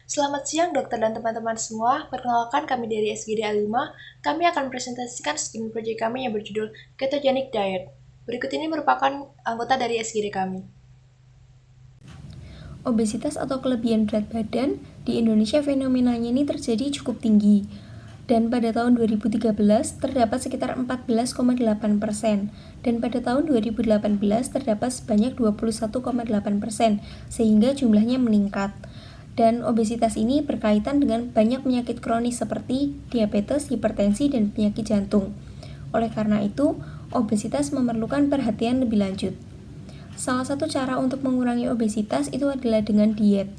Selamat siang dokter dan teman-teman semua. Perkenalkan kami dari SGD A5. Kami akan mempresentasikan studi proyek kami yang berjudul Ketogenic Diet. Berikut ini merupakan anggota dari SGD kami. Obesitas atau kelebihan berat badan di Indonesia fenomenanya ini terjadi cukup tinggi. Dan pada tahun 2013 terdapat sekitar 14,8% dan pada tahun 2018 terdapat sebanyak 21,8% sehingga jumlahnya meningkat. Dan obesitas ini berkaitan dengan banyak penyakit kronis seperti diabetes, hipertensi, dan penyakit jantung. Oleh karena itu, obesitas memerlukan perhatian lebih lanjut. Salah satu cara untuk mengurangi obesitas itu adalah dengan diet.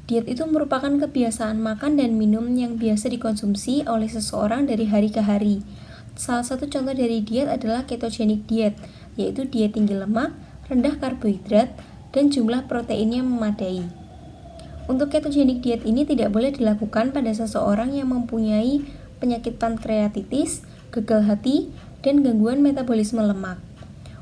Diet itu merupakan kebiasaan makan dan minum yang biasa dikonsumsi oleh seseorang dari hari ke hari. Salah satu contoh dari diet adalah ketogenic diet, yaitu diet tinggi lemak, rendah karbohidrat, dan jumlah proteinnya memadai. Untuk ketogenic diet ini tidak boleh dilakukan pada seseorang yang mempunyai penyakit pankreatitis, gagal hati, dan gangguan metabolisme lemak.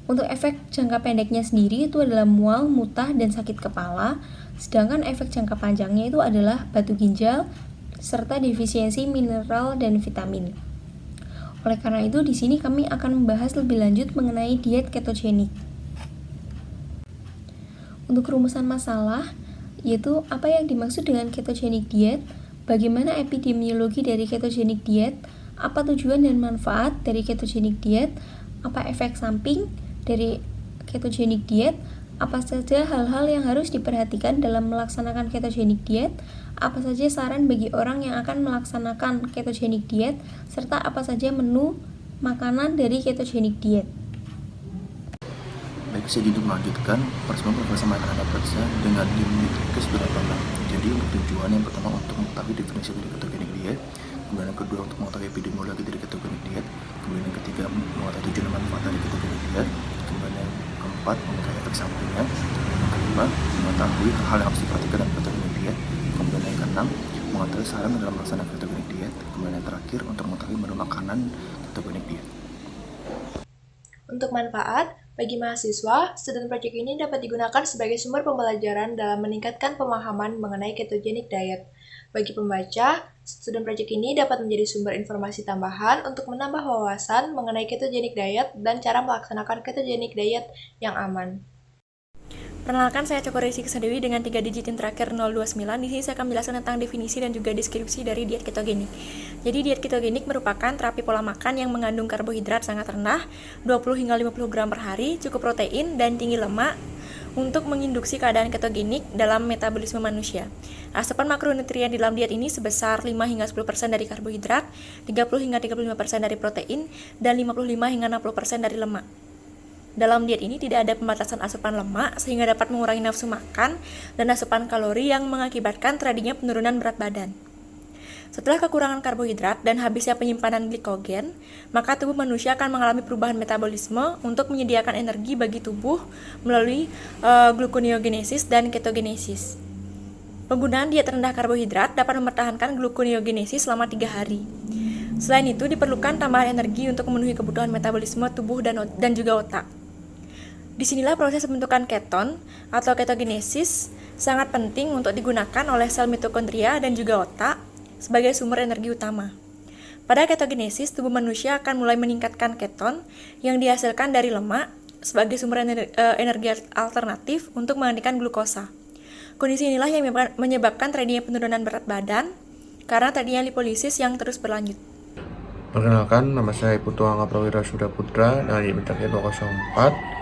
Untuk efek jangka pendeknya sendiri itu adalah mual, muntah, dan sakit kepala, sedangkan efek jangka panjangnya itu adalah batu ginjal, serta defisiensi mineral dan vitamin. Oleh karena itu, di sini kami akan membahas lebih lanjut mengenai diet ketogenik. Untuk rumusan masalah, yaitu apa yang dimaksud dengan ketogenic diet, bagaimana epidemiologi dari ketogenic diet, apa tujuan dan manfaat dari ketogenic diet, apa efek samping dari ketogenic diet, apa saja hal-hal yang harus diperhatikan dalam melaksanakan ketogenic diet, apa saja saran bagi orang yang akan melaksanakan ketogenic diet, serta apa saja menu makanan dari ketogenic diet. Baik, saya untuk melanjutkan pertemuan bersama anak-anak periksa dengan unit ke-96. Jadi untuk tujuan yang pertama untuk mengetahui definisi dari ketogenic diet, kemudian yang kedua untuk mengetahui epidemiologi dari ketogenic diet, kemudian yang ketiga mengetahui tujuan dan manfaat dari ketogenic diet, kemudian yang keempat mengetahui efek sampingnya, yang kelima mengetahui hal yang harus diperhatikan dalam ketogenic diet, kemudian yang keenam mengetahui saran dalam melaksanakan ketogenic diet, kemudian yang terakhir untuk mengetahui menu makanan ketogenic diet. Untuk manfaat, bagi mahasiswa, student project ini dapat digunakan sebagai sumber pembelajaran dalam meningkatkan pemahaman mengenai ketogenic diet. Bagi pembaca, student project ini dapat menjadi sumber informasi tambahan untuk menambah wawasan mengenai ketogenic diet dan cara melaksanakan ketogenic diet yang aman. Perkenalkan, saya Coko Resi Kesadewi dengan 3 digit yang terakhir 029. Di sini saya akan menjelaskan tentang definisi dan juga deskripsi dari diet ketogenik. Jadi diet ketogenik merupakan terapi pola makan yang mengandung karbohidrat sangat rendah, 20 hingga 50 gram per hari, cukup protein dan tinggi lemak untuk menginduksi keadaan ketogenik dalam metabolisme manusia. Asupan makronutrien di dalam diet ini sebesar 5 hingga 10% dari karbohidrat, 30 hingga 35% dari protein, dan 55 hingga 60% dari lemak. Dalam diet ini tidak ada pembatasan asupan lemak sehingga dapat mengurangi nafsu makan dan asupan kalori yang mengakibatkan terjadinya penurunan berat badan. Setelah kekurangan karbohidrat dan habisnya penyimpanan glikogen, maka tubuh manusia akan mengalami perubahan metabolisme untuk menyediakan energi bagi tubuh melalui gluconeogenesis dan ketogenesis. Penggunaan diet rendah karbohidrat dapat mempertahankan gluconeogenesis selama 3 hari. Selain itu, diperlukan tambahan energi untuk memenuhi kebutuhan metabolisme tubuh dan juga otak. Disinilah proses pembentukan keton atau ketogenesis sangat penting untuk digunakan oleh sel mitokondria dan juga otak sebagai sumber energi utama. Pada ketogenesis, tubuh manusia akan mulai meningkatkan keton yang dihasilkan dari lemak sebagai sumber energi alternatif untuk menggantikan glukosa. Kondisi inilah yang menyebabkan terjadinya penurunan berat badan karena terjadinya lipolisis yang terus berlanjut. Perkenalkan, nama saya Putu Angga Prawira Sudaputra dari Mendagri 204.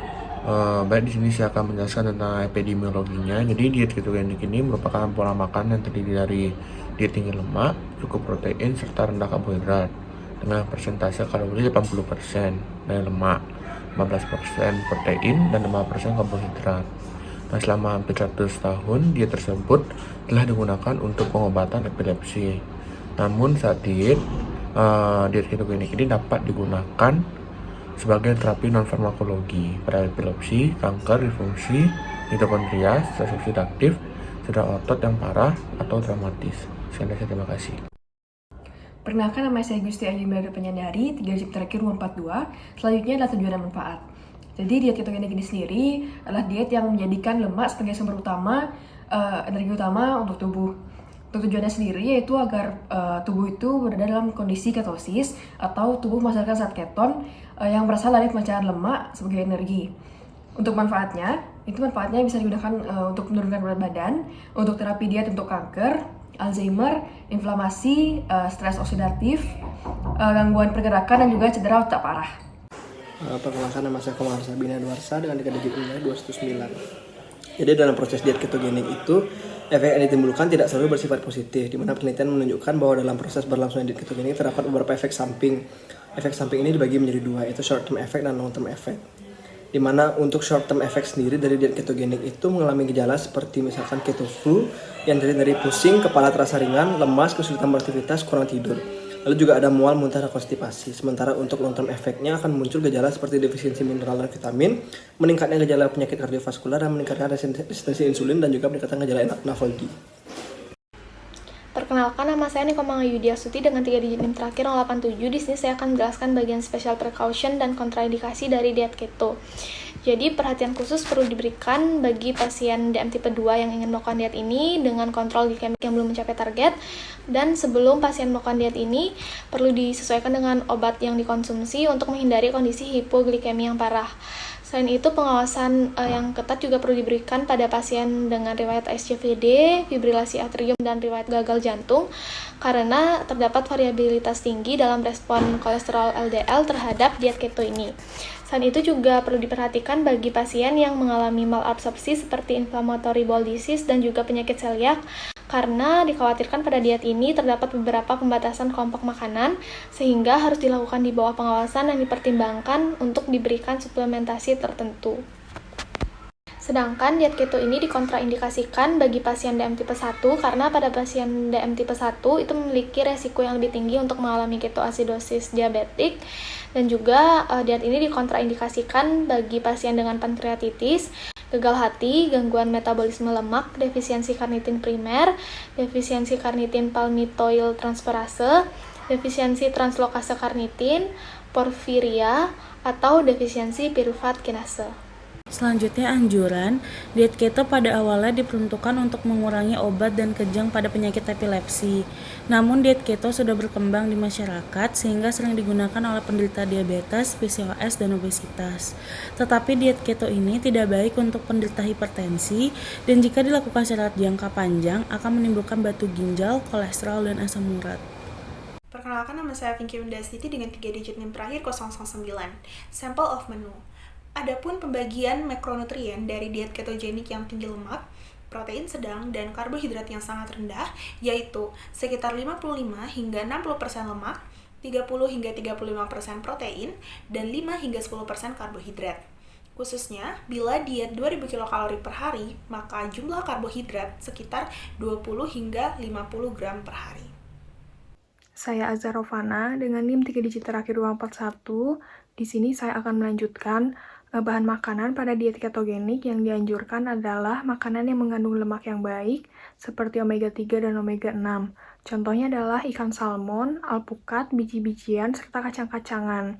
Baik, di sini saya akan menjelaskan tentang epidemiologinya. Jadi diet ketogenik ini merupakan pola makan yang terdiri dari diet tinggi lemak, cukup protein, serta rendah karbohidrat dengan persentase kalori 80% dari lemak, 15% protein, dan 5% karbohidrat. Nah, selama hampir 100 tahun, diet tersebut telah digunakan untuk pengobatan epilepsi. Namun saat diet ketogenik ini dapat digunakan sebagai terapi non-farmakologi pada epilepsi, kanker, disfungsi mitokondria, stres oksidatif, cedera otot yang parah, atau traumatis. Sekian, terima kasih. Perkenalkan, nama saya Gusti Alimba Penyandari, 3 digit terakhir 242. Selanjutnya adalah tujuan dan manfaat. Jadi diet ketogenik ini sendiri adalah diet yang menjadikan lemak sebagai sumber utama, energi utama untuk tubuh. Untuk tujuannya sendiri yaitu agar tubuh itu berada dalam kondisi ketosis atau tubuh menghasilkan zat keton yang berasal dari pencernaan lemak sebagai energi. Untuk manfaatnya bisa digunakan untuk menurunkan berat badan, untuk terapi diet untuk kanker, Alzheimer, inflamasi, stres oksidatif, gangguan pergerakan, dan juga cedera otak parah. Perkenalkan, nama saya Komar Sabina Dwarsa dengan 3 digit email 219. Jadi dalam proses diet ketogenik itu, efek yang ditimbulkan tidak selalu bersifat positif, di mana penelitian menunjukkan bahwa dalam proses berlangsungnya diet ketogenik terdapat beberapa efek samping. Efek samping ini dibagi menjadi dua, yaitu short term effect dan long term effect. Di mana untuk short term effect sendiri dari diet ketogenik itu mengalami gejala seperti misalkan keto flu yang terdiri dari pusing, kepala terasa ringan, lemas, kesulitan beraktivitas, kurang tidur. Lalu juga ada mual, muntah, dan konstipasi. Sementara untuk long term efeknya akan muncul gejala seperti defisiensi mineral dan vitamin, meningkatnya gejala penyakit kardiovaskular, dan meningkatnya resistensi insulin, dan juga meningkatkan gejala napalgi. Perkenalkan, nama saya Niko Mangyudi Astuti dengan 3 digit NIM terakhir 087. Di sini saya akan menjelaskan bagian special precaution dan kontraindikasi dari diet keto. Jadi perhatian khusus perlu diberikan bagi pasien DM tipe 2 yang ingin melakukan diet ini dengan kontrol glikemik yang belum mencapai target, dan sebelum pasien melakukan diet ini perlu disesuaikan dengan obat yang dikonsumsi untuk menghindari kondisi hipoglikemi yang parah. Selain itu, pengawasan yang ketat juga perlu diberikan pada pasien dengan riwayat SCVD, fibrilasi atrium, dan riwayat gagal jantung karena terdapat variabilitas tinggi dalam respon kolesterol LDL terhadap diet keto ini. Selain itu juga perlu diperhatikan bagi pasien yang mengalami malabsorpsi seperti inflammatory bowel disease dan juga penyakit celiak, karena dikhawatirkan pada diet ini terdapat beberapa pembatasan kelompok makanan sehingga harus dilakukan di bawah pengawasan dan dipertimbangkan untuk diberikan suplementasi tertentu. Sedangkan diet keto ini dikontraindikasikan bagi pasien DM tipe 1 karena pada pasien DM tipe 1 itu memiliki resiko yang lebih tinggi untuk mengalami ketoasidosis diabetik, dan juga diet ini dikontraindikasikan bagi pasien dengan pankreatitis, gagal hati, gangguan metabolisme lemak, defisiensi karnitin primer, defisiensi karnitin palmitoyl transferase, defisiensi translokase karnitin, porfiria, atau defisiensi piruvat kinase. Selanjutnya anjuran, diet keto pada awalnya diperuntukkan untuk mengurangi obat dan kejang pada penyakit epilepsi. Namun diet keto sudah berkembang di masyarakat sehingga sering digunakan oleh penderita diabetes, PCOS, dan obesitas. Tetapi diet keto ini tidak baik untuk penderita hipertensi dan jika dilakukan secara jangka panjang akan menimbulkan batu ginjal, kolesterol, dan asam urat. Perkenalkan, nama saya Pinky Windastiti dengan 3 digit NIM terakhir 009. Sample of menu. Adapun pembagian makronutrien dari diet ketogenik yang tinggi lemak, protein sedang, dan karbohidrat yang sangat rendah, yaitu sekitar 55 hingga 60% lemak, 30 hingga 35% protein, dan 5 hingga 10% karbohidrat. Khususnya, bila diet 2000 kilokalori per hari, maka jumlah karbohidrat sekitar 20 hingga 50 gram per hari. Saya Azhar Rovana dengan NIM 3 digit terakhir 241. Di sini saya akan melanjutkan bahan makanan pada diet ketogenik. Yang dianjurkan adalah makanan yang mengandung lemak yang baik, seperti omega 3 dan omega 6. Contohnya adalah ikan salmon, alpukat, biji-bijian, serta kacang-kacangan.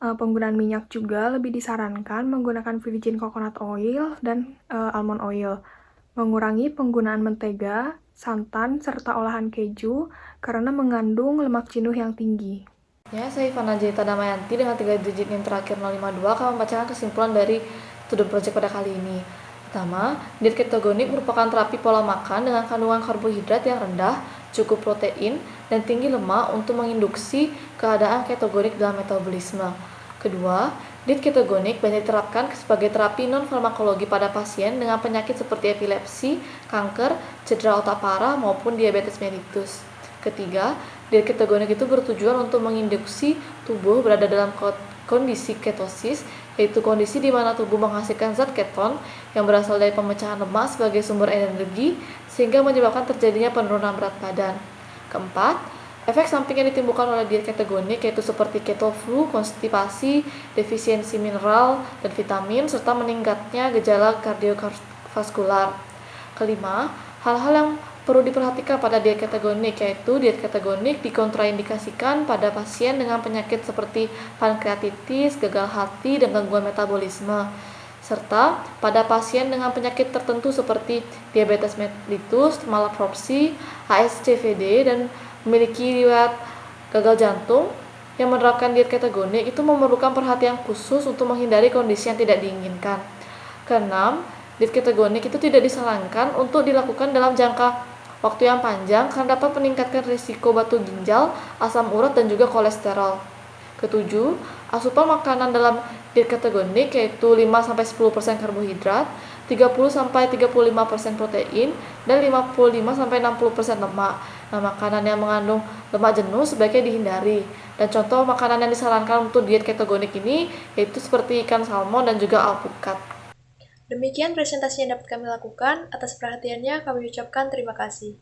Penggunaan minyak juga lebih disarankan menggunakan virgin coconut oil dan almond oil. Mengurangi penggunaan mentega, santan, serta olahan keju karena mengandung lemak jenuh yang tinggi. Ya, saya Ivana Jaita Damayanti dengan 3 digit NIM terakhir 052 akan membacakan kesimpulan dari Student Project pada kali ini. Pertama, diet ketogenik merupakan terapi pola makan dengan kandungan karbohidrat yang rendah, cukup protein, dan tinggi lemak untuk menginduksi keadaan ketogenik dalam metabolisme. Kedua, diet ketogenik banyak diterapkan sebagai terapi non-farmakologi pada pasien dengan penyakit seperti epilepsi, kanker, cedera otak parah, maupun diabetes mellitus. Ketiga, diet ketogenik itu bertujuan untuk menginduksi tubuh berada dalam kondisi ketosis, yaitu kondisi di mana tubuh menghasilkan zat keton yang berasal dari pemecahan lemak sebagai sumber energi, sehingga menyebabkan terjadinya penurunan berat badan. Keempat, efek samping yang ditimbulkan oleh diet ketogenik yaitu seperti keto flu, konstipasi, defisiensi mineral dan vitamin, serta meningkatnya gejala kardiovaskular. Kelima, hal-hal yang perlu diperhatikan pada diet ketogenik yaitu diet ketogenik dikontraindikasikan pada pasien dengan penyakit seperti pankreatitis, gagal hati, dan gangguan metabolisme. serta pada pasien dengan penyakit tertentu seperti diabetes mellitus, malabsorpsi, HSCVD, dan memiliki riwayat gagal jantung. Yang menerapkan diet ketogenik itu memerlukan perhatian khusus untuk menghindari kondisi yang tidak diinginkan. Keenam, diet ketogenik itu tidak disarankan untuk dilakukan dalam jangka waktu yang panjang karena dapat meningkatkan risiko batu ginjal, asam urat, dan juga kolesterol. Ketujuh, asupan makanan dalam diet ketogenik yaitu 5-10% karbohidrat, 30-35% protein, dan 55-60% lemak. Nah, makanan yang mengandung lemak jenuh sebaiknya dihindari. Dan contoh makanan yang disarankan untuk diet ketogenik ini yaitu seperti ikan salmon dan juga alpukat. Demikian presentasi yang dapat kami lakukan. Atas perhatiannya kami ucapkan terima kasih.